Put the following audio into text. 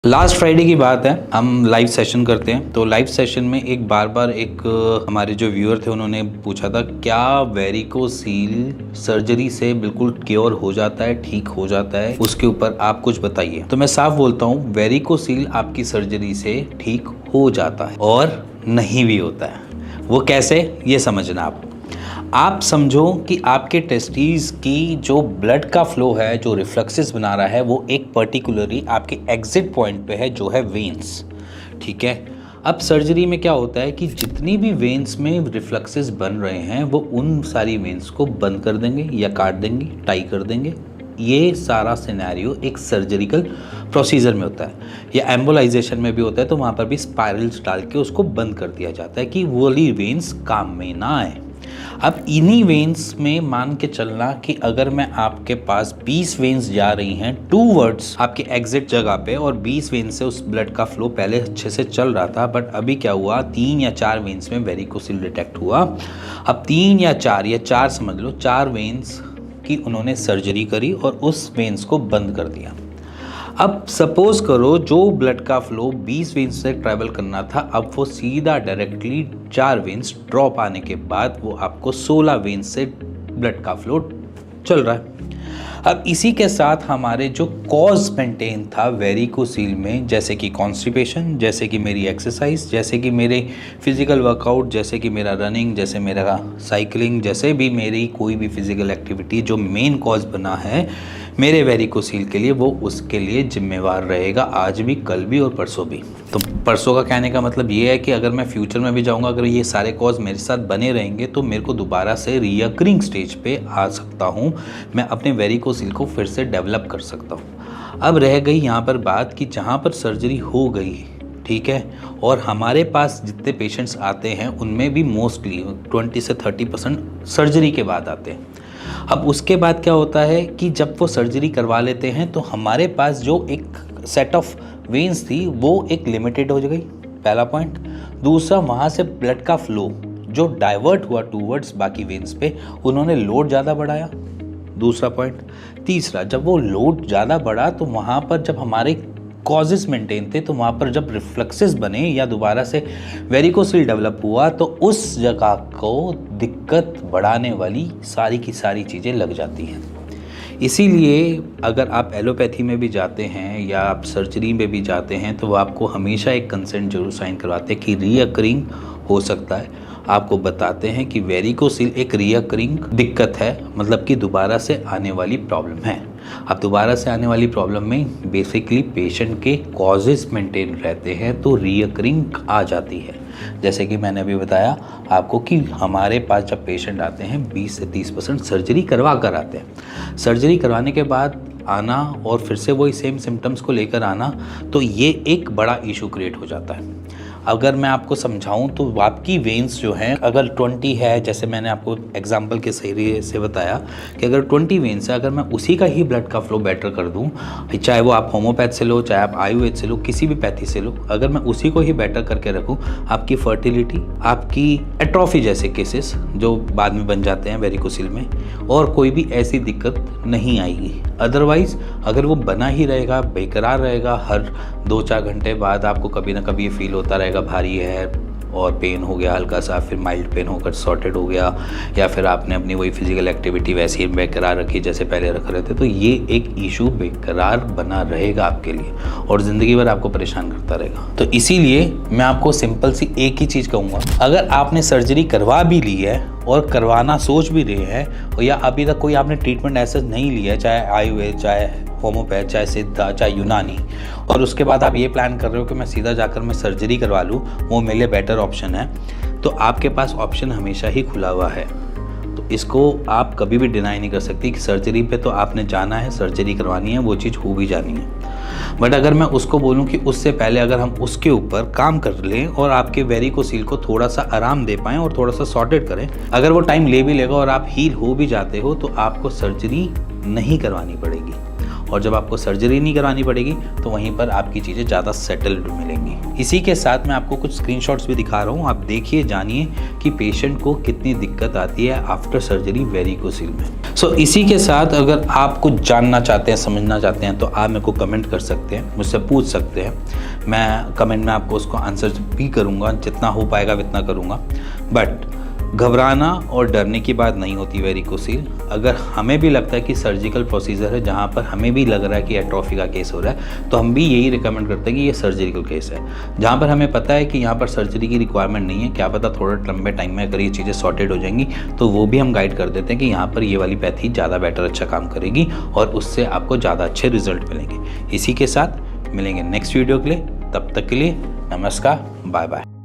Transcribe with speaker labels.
Speaker 1: Last Friday की बात है, हम लाइव सेशन करते हैं। तो लाइव सेशन में एक बार हमारे जो व्यूअर थे उन्होंने पूछा था क्या वेरिकोसील सर्जरी से बिल्कुल क्योर हो जाता है, ठीक हो जाता है, उसके ऊपर आप कुछ बताइए। तो मैं साफ बोलता हूँ, वेरिकोसील आपकी सर्जरी से ठीक हो जाता है और नहीं भी होता है। वो कैसे, ये समझना आप समझो कि आपके टेस्टीज की जो ब्लड का फ्लो है, जो रिफ्लक्सेस बना रहा है, वो एक पर्टिकुलरली आपके एग्जिट पॉइंट पे है जो है वेन्स। ठीक है, अब सर्जरी में क्या होता है कि जितनी भी वेन्स में रिफ्लक्सेस बन रहे हैं वो उन सारी वेन्स को बंद कर देंगे या काट देंगे, टाई कर देंगे। ये सारा सिनेरियो एक सर्जरिकल प्रोसीजर में होता है या एम्बोलाइजेशन में भी होता है। तो वहाँ पर भी स्पायरल्स डाल के उसको बंद कर दिया जाता है कि वो वाली वेन्स काम में ना आए। अब इन्हीं वेन्स में मान के चलना कि अगर मैं आपके पास 20 वेन्स जा रही हैं टूवर्ड्स आपके एग्जिट जगह पे और 20 वेन्स से उस ब्लड का फ्लो पहले अच्छे से चल रहा था, बट अभी क्या हुआ, 3 या 4 वेन्स में वेरिकोसिल डिटेक्ट हुआ। अब 3 या 4 समझ लो, 4 वेन्स की उन्होंने सर्जरी करी और उस वेन्स को बंद कर दिया। अब सपोज करो जो ब्लड का फ्लो 20 वेन्स से ट्रैवल करना था, अब वो सीधा डायरेक्टली 4 वेन्स ड्रॉप आने के बाद वो आपको 16 वेन्स से ब्लड का फ्लो चल रहा है। अब इसी के साथ हमारे जो कॉज मेंटेन था वेरिकोसील में, जैसे कि कॉन्स्टिपेशन, जैसे कि मेरी एक्सरसाइज, जैसे कि मेरे फिजिकल वर्कआउट, जैसे कि मेरा रनिंग, जैसे मेरा साइकिलिंग, जैसे भी मेरी कोई भी फिजिकल एक्टिविटी जो मेन कॉज बना है मेरे वेरिकोसील के लिए, वो उसके लिए जिम्मेवार रहेगा आज भी, कल भी और परसों भी। तो परसों का कहने का मतलब ये है कि अगर मैं फ्यूचर में भी जाऊंगा, अगर ये सारे कॉज मेरे साथ बने रहेंगे तो मेरे को दोबारा से रिकरिंग स्टेज पे आ सकता हूँ, मैं अपने वेरिकोसील को फिर से डेवलप कर सकता हूँ। अब रह गई यहाँ पर बात कि जहाँ पर सर्जरी हो गई, ठीक है, और हमारे पास जितने पेशेंट्स आते हैं उनमें भी मोस्टली 20 से 30% सर्जरी के बाद आते हैं। अब उसके बाद क्या होता है कि जब वो सर्जरी करवा लेते हैं तो हमारे पास जो एक सेट ऑफ वेन्स थी वो एक लिमिटेड हो गई, पहला पॉइंट। दूसरा, वहाँ से ब्लड का फ्लो जो डाइवर्ट हुआ टूवर्ड्स बाकी वेन्स पे, उन्होंने लोड ज़्यादा बढ़ाया, दूसरा पॉइंट। तीसरा, जब वो लोड ज़्यादा बढ़ा तो वहाँ पर जब हमारे कॉजेस मेंटेन थे तो वहाँ पर जब रिफ्लक्सेस बने या दोबारा से वेरिकोसील डेवलप हुआ तो उस जगह को दिक्कत बढ़ाने वाली सारी की सारी चीज़ें लग जाती हैं। इसीलिए अगर आप एलोपैथी में भी जाते हैं या आप सर्जरी में भी जाते हैं तो वो आपको हमेशा एक कंसेंट जरूर साइन करवाते हैं कि रिकरिंग हो सकता है। आपको बताते हैं कि वेरिकोसील एक रिकरिंग दिक्कत है, मतलब कि दोबारा से आने वाली प्रॉब्लम है। अब दोबारा से आने वाली प्रॉब्लम में बेसिकली पेशेंट के कॉजेस मेंटेन रहते हैं तो रिकरिंग आ जाती है। जैसे कि मैंने अभी बताया आपको कि हमारे पास जब पेशेंट आते हैं 20 से 30% सर्जरी करवा कर आते हैं। सर्जरी करवाने के बाद आना और फिर से वही सेम सिम्टम्स को लेकर आना, तो ये एक बड़ा इशू क्रिएट हो जाता है। अगर मैं आपको समझाऊं तो आपकी वेन्स जो हैं, अगर 20 है, जैसे मैंने आपको एग्जांपल के सही से बताया कि अगर 20 वेन्स है, अगर मैं उसी का ही ब्लड का फ्लो बेटर कर दूं, चाहे वो आप होम्योपैथ से लो, चाहे आप आयुर्वेद से लो, किसी भी पैथी से लो, अगर मैं उसी को ही बेटर करके रखूं, आपकी फर्टिलिटी, आपकी एट्रोफी जैसे केसेस जो बाद में बन जाते हैं वेरिकोसील में, और कोई भी ऐसी दिक्कत नहीं आएगी। अदरवाइज अगर वो बना ही रहेगा, बेकरार रहेगा, हर 2-4 घंटे बाद आपको कभी ना कभी ये फील होता रहेगा भारी है और पेन हो गया हल्का सा, फिर माइल्ड पेन होकर सॉर्टेड हो गया, या फिर आपने अपनी वही फिजिकल एक्टिविटी वैसे ही बेकरार रखी जैसे पहले रख रहे थे, तो ये एक इशू बेकरार बना रहेगा आपके लिए और ज़िंदगी भर आपको परेशान करता रहेगा। तो इसीलिए मैं आपको सिंपल सी एक ही चीज़ कहूँगा, अगर आपने सर्जरी करवा भी ली है और करवाना सोच भी रहे हैं, या अभी तक कोई आपने ट्रीटमेंट ऐसा नहीं लिया है, चाहे आयुर्वेद, चाहे होम्योपैथ, चाहे सिद्धा, चाहे यूनानी, और उसके बाद आप ये प्लान कर रहे हो कि मैं सीधा जाकर मैं सर्जरी करवा लूँ, वो मेरे लिए बेटर ऑप्शन है, तो आपके पास ऑप्शन हमेशा ही खुला हुआ है। तो इसको आप कभी भी डिनाई नहीं कर सकती कि सर्जरी पे तो आपने जाना है, सर्जरी करवानी है, वो चीज़ हो भी जानी है। बट अगर मैं उसको बोलूं कि उससे पहले अगर हम उसके ऊपर काम कर लें और आपके वेरिकोसील को थोड़ा सा आराम दे पाएँ और थोड़ा सा सॉर्टेड करें, अगर वो टाइम ले भी लेगा और आप हील हो भी जाते हो तो आपको सर्जरी नहीं करवानी पड़ेगी। और जब आपको सर्जरी नहीं करानी पड़ेगी तो वहीं पर आपकी चीज़ें ज़्यादा सेटल्ड मिलेंगी। इसी के साथ मैं आपको कुछ स्क्रीनशॉट्स भी दिखा रहा हूँ, आप देखिए जानिए कि पेशेंट को कितनी दिक्कत आती है आफ्टर सर्जरी वेरिकोसील में। सो इसी के साथ अगर आप कुछ जानना चाहते हैं, समझना चाहते हैं तो आप मेरे को कमेंट कर सकते हैं, मुझसे पूछ सकते हैं। मैं कमेंट में आपको उसको आंसर भी करूँगा, जितना हो पाएगा उतना करूँगा। बट घबराना और डरने की बात नहीं होती वेरिकोसील। अगर हमें भी लगता है कि सर्जिकल प्रोसीजर है जहाँ पर हमें भी लग रहा है कि एट्रोफी का केस हो रहा है, तो हम भी यही रिकमेंड करते हैं कि ये सर्जिकल केस है। जहाँ पर हमें पता है कि यहाँ पर सर्जरी की रिक्वायरमेंट नहीं है, क्या पता थोड़ा लंबे टाइम में अगर ये चीज़ें सॉर्टेड हो जाएंगी तो वो भी हम गाइड कर देते हैं कि यहाँ पर ये वाली पैथी ज़्यादा बेटर अच्छा काम करेगी और उससे आपको ज़्यादा अच्छे रिजल्ट मिलेंगे। इसी के साथ मिलेंगे नेक्स्ट वीडियो के लिए, तब तक के लिए नमस्कार, बाय बाय।